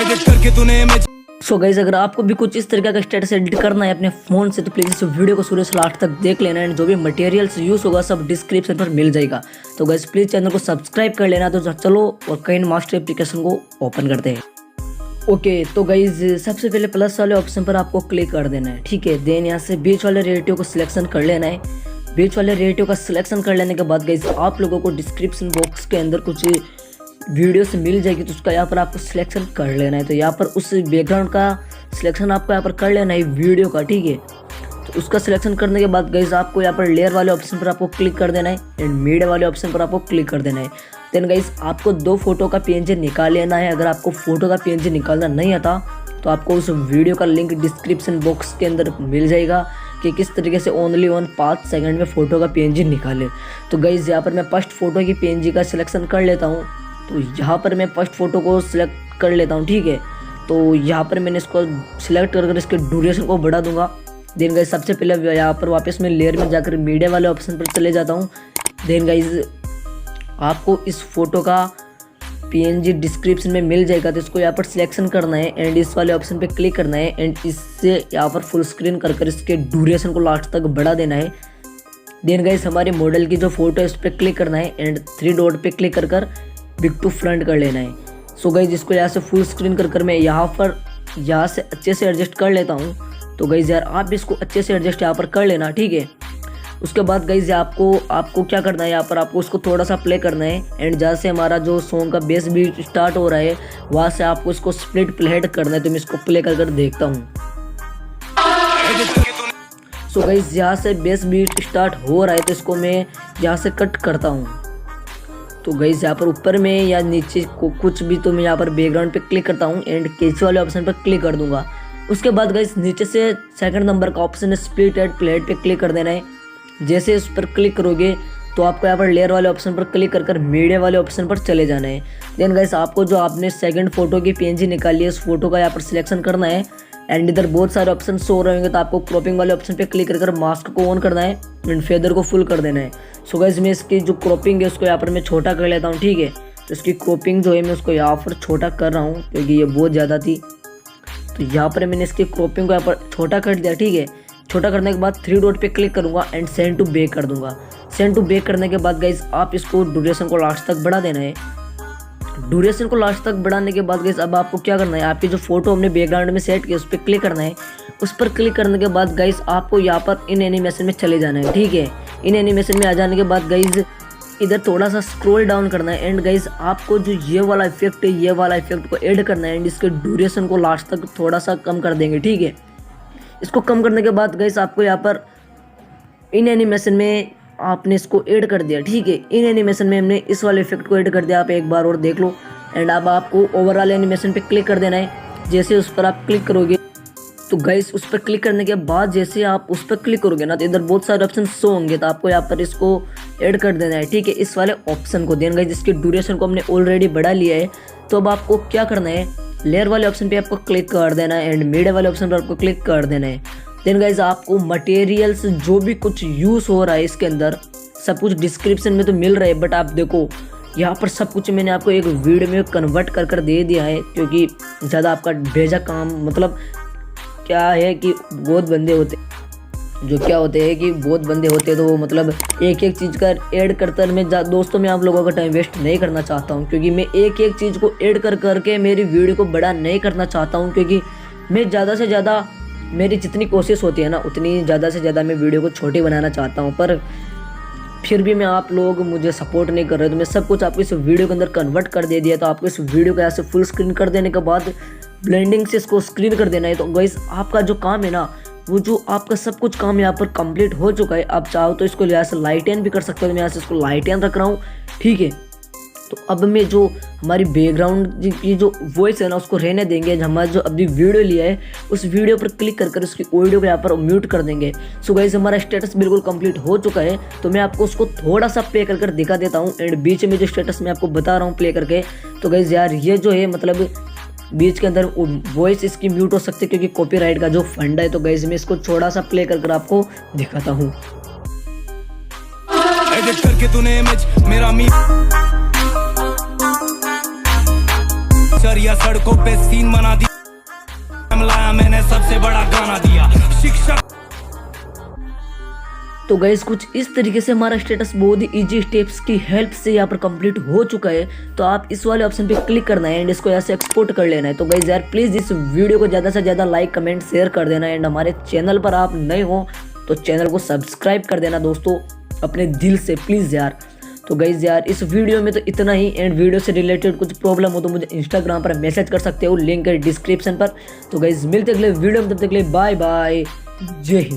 So guys, अगर आपको भी कुछ इस तरीके का स्टेटस एडिट करना है अपने फ़ोन से तो प्लीज़ इस वीडियो को शुरू से लास्ट तक देख लेना एंड जो भी मटेरियल्स यूज़ होगा सब डिस्क्रिप्शन पर मिल जाएगा। तो गाइस प्लीज़ चैनल को सब्सक्राइब कर लेना। तो चलो और काइनमास्टर एप्लीकेशन को ओपन करते हैं। ओके, तो गाइस सबसे पहले प्लस वाले ऑप्शन पर आपको क्लिक कर देना है, ठीक है। देन यहाँ से बीच वाले रेडियो को सिलेक्शन कर लेना है। बीच वाले रेडियो का सिलेक्शन कर लेने के बाद गाइस आप लोगों को डिस्क्रिप्शन बॉक्स के अंदर कुछ वीडियो से मिल जाएगी, तो उसका यहाँ पर आपको सिलेक्शन कर लेना है। तो यहाँ पर उस बैकग्राउंड का सिलेक्शन आपको यहाँ पर कर लेना है वीडियो का, ठीक है। तो उसका सिलेक्शन करने के बाद गाइस आपको यहाँ पर लेयर वाले ऑप्शन पर आपको क्लिक कर देना है एंड मीडिया वाले ऑप्शन पर आपको क्लिक कर देना है। देन गाइस आपको 2 फोटो का PNG निकाल लेना है। अगर आपको फोटो का PNG निकालना नहीं आता तो आपको उस वीडियो का लिंक डिस्क्रिप्शन बॉक्स के अंदर मिल जाएगा कि किस तरीके से ओनली 5 सेकंड में फ़ोटो का PNG निकाले। तो गाइस यहाँ पर मैं फर्स्ट फ़ोटो की PNG का सिलेक्शन कर लेता हूँ। तो यहाँ पर मैं फर्स्ट फ़ोटो को सिलेक्ट कर लेता हूँ, ठीक है। तो यहाँ पर मैंने इसको सिलेक्ट कर इसके ड्यूरेशन को बढ़ा दूंगा। देन गाइस सबसे पहले यहाँ पर वापस मैं लेयर में जाकर मीडिया वाले ऑप्शन पर चले जाता हूँ। देन गाइस आपको इस फोटो का PNG डिस्क्रिप्शन में मिल जाएगा, तो इसको यहाँ पर सिलेक्शन करना है एंड इस वाले ऑप्शन पे क्लिक करना है एंड इससे यहाँ पर फुल स्क्रीन कर इसके ड्यूरेशन को लास्ट तक बढ़ा देना है। देन गाइस हमारे मॉडल की जो फोटो है उस पर क्लिक करना है एंड 3 डॉट पे क्लिक कर बिग टू फ्रंट कर लेना है। सो गाइस इसको यहाँ से फुल स्क्रीन कर मैं यहाँ से अच्छे से एडजस्ट कर लेता हूँ। तो गाइस यार आप इसको अच्छे से एडजस्ट यहाँ पर कर लेना, ठीक है। उसके बाद गाइस आपको क्या करना है, यहाँ पर आपको उसको थोड़ा सा प्ले करना है एंड जहाँ से हमारा जो सॉन्ग का बेस बीट स्टार्ट हो रहा है वहाँ से आपको इसको स्प्लिट प्लेट करना है। तो मैं इसको प्ले कर देखता हूँ। सो गाइस यहाँ से बेस बीट स्टार्ट हो रहा है तो इसको मैं यहाँ से कट करता हूँ। तो गाइस यहाँ पर ऊपर में या नीचे को कुछ भी, तो मैं यहाँ पर बैकग्राउंड पे क्लिक करता हूँ एंड कैसे वाले ऑप्शन पर क्लिक कर दूंगा। उसके बाद गाइस नीचे से सेकंड नंबर का ऑप्शन है स्प्लिट एट प्लेट पे क्लिक कर देना है। जैसे उस पर क्लिक करोगे तो आपको यहाँ पर लेयर वाले ऑप्शन पर क्लिक कर मीडिया वाले ऑप्शन पर चले जाना है। देन गाइस आपको जो आपने सेकंड फोटो की PNG निकाली है उस फोटो का यहाँ पर सिलेक्शन करना है एंड इधर बहुत सारे ऑप्शन शो रहेंगे, तो आपको क्रॉपिंग वाले ऑप्शन पे क्लिक कर मास्क को ऑन करना है एंड फेदर को फुल कर देना है। सो गाइस मैं इसकी जो क्रॉपिंग है उसको यहाँ पर मैं छोटा कर लेता हूँ, ठीक है। तो इसकी क्रॉपिंग जो है मैं उसको यहाँ पर छोटा कर रहा हूँ क्योंकि ये बहुत ज़्यादा थी। तो यहाँ पर मैंने इसकी क्रॉपिंग को यहाँ पर छोटा कर दिया, ठीक है। छोटा करने के बाद 3 डॉट पे क्लिक करूँगा एंड सेंड टू बैक कर दूंगा। सेंड टू बैक करने के बाद गाइस आप इसको ड्यूरेशन को लास्ट तक बढ़ा देना है। ड्यूरेशन को लास्ट तक बढ़ाने के बाद गाइस अब आपको क्या करना है, आपकी जो फोटो हमने बैकग्राउंड में सेट की उस पर क्लिक करना है। उस पर क्लिक करने के बाद गाइस आपको यहाँ पर इन एनिमेशन में चले जाना है, ठीक है। इन एनिमेशन में आ जाने के बाद गाइस इधर थोड़ा सा स्क्रॉल डाउन करना है एंड गाइस आपको जो ये वाला इफेक्ट है ये वाला इफेक्ट को ऐड करना है एंड इसके ड्यूरेशन को लास्ट तक थोड़ा सा कम कर देंगे, ठीक है। इसको कम करने के बाद गाइस आपको यहाँ पर इन एनिमेशन में आपने इसको ऐड कर दिया, ठीक है। इन एनिमेशन में हमने इस वाले इफेक्ट को ऐड कर दिया, आप एक बार और देख लो। एंड अब आपको ओवरऑल एनिमेशन पे क्लिक कर देना है। जैसे उस पर आप क्लिक करोगे तो गाइस उस पर क्लिक करने के बाद जैसे आप उस पर क्लिक करोगे ना तो इधर बहुत सारे ऑप्शन शो होंगे, तो आपको यहाँ पर इसको ऐड कर देना है, ठीक है, इस वाले ऑप्शन को। देन गाइस इसके ड्यूरेशन को हमने ऑलरेडी बढ़ा लिया है। तो अब आपको क्या करना है, लेयर वाले ऑप्शन पे आपको क्लिक कर देना है एंड मीडिया वाले ऑप्शन पर आपको क्लिक कर देना है। देन गाइस आपको मटेरियल्स जो भी कुछ यूज़ हो रहा है इसके अंदर सब कुछ डिस्क्रिप्शन में तो मिल रहा है, बट आप देखो यहाँ पर सब कुछ मैंने आपको एक वीडियो में कन्वर्ट कर दे दिया है क्योंकि ज़्यादा आपका भेजा काम, मतलब क्या है कि बहुत बंदे होते हैं तो वो मतलब एक चीज़ का ऐड करते हैं। मैं दोस्तों मैं आप लोगों का टाइम वेस्ट नहीं करना चाहता हूँ क्योंकि मैं एक चीज़ को ऐड करके मेरी वीडियो को बड़ा नहीं करना चाहता हूँ, क्योंकि मैं ज़्यादा से ज़्यादा मेरी जितनी कोशिश होती है ना उतनी ज़्यादा से ज़्यादा मैं वीडियो को छोटी बनाना चाहता हूँ, पर फिर भी मैं आप लोग मुझे सपोर्ट नहीं कर रहे। तो मैं सब कुछ आपको इस वीडियो के अंदर कन्वर्ट कर दे दिया। तो आपको इस वीडियो को यहाँ से फुल स्क्रीन कर देने के बाद ब्लेंडिंग से इसको स्क्रीन कर देना है। तो गाइस आपका जो काम है ना वो जो आपका सब कुछ काम यहाँ पर कंप्लीट हो चुका है। आप चाहो तो इसको यहाँ से लाइटन भी कर सकते हो। मैं यहाँ से इसको लाइटन रख रहा हूँ, ठीक है। तो अब मैं जो हमारी बैकग्राउंड की जो वॉइस है ना उसको रहने देंगे। हमारा जो अभी वीडियो लिया है उस वीडियो पर क्लिक कर उसकी ऑडियो को यहाँ पर म्यूट कर देंगे। सो गाइस हमारा स्टेटस बिल्कुल कंप्लीट हो चुका है। तो मैं आपको उसको थोड़ा सा प्ले कर दिखा देता हूँ एंड बीच में जो स्टेटस मैं आपको बता रहा हूँ प्ले करके। तो गाइस यार ये जो है मतलब बीच के अंदर वॉइस इसकी म्यूट हो सकती है क्योंकि कॉपीराइट का जो फंड है। तो गाइस मैं इसको थोड़ा सा प्ले कर आपको दिखाता हूँ। चरिया सड़कों पे सीन बना दिया, लाया मैंने सबसे बड़ा गाना दिया शिक्षक। तो गाइस कुछ इस तरीके से हमारा स्टेटस बहुत ही इजी स्टेप्स की हेल्प से यहाँ पर कंप्लीट हो चुका है। तो आप इस वाले ऑप्शन पे क्लिक करना है एंड इसको यहाँ से एक्सपोर्ट कर लेना है। तो गाइस यार प्लीज़ इस वीडियो को ज़्यादा से ज़्यादा लाइक कमेंट शेयर कर देना एंड हमारे चैनल पर आप नए हो तो चैनल को सब्सक्राइब कर देना दोस्तों अपने दिल से प्लीज़ यार। तो गाइस यार इस वीडियो में तो इतना ही एंड वीडियो से रिलेटेड कुछ प्रॉब्लम हो तो मुझे इंस्टाग्राम पर मैसेज कर सकते हो, लिंक है डिस्क्रिप्शन पर। तो गाइस मिलते अगले वीडियो में, तब तक के लिए बाय बाय, जय हिंद।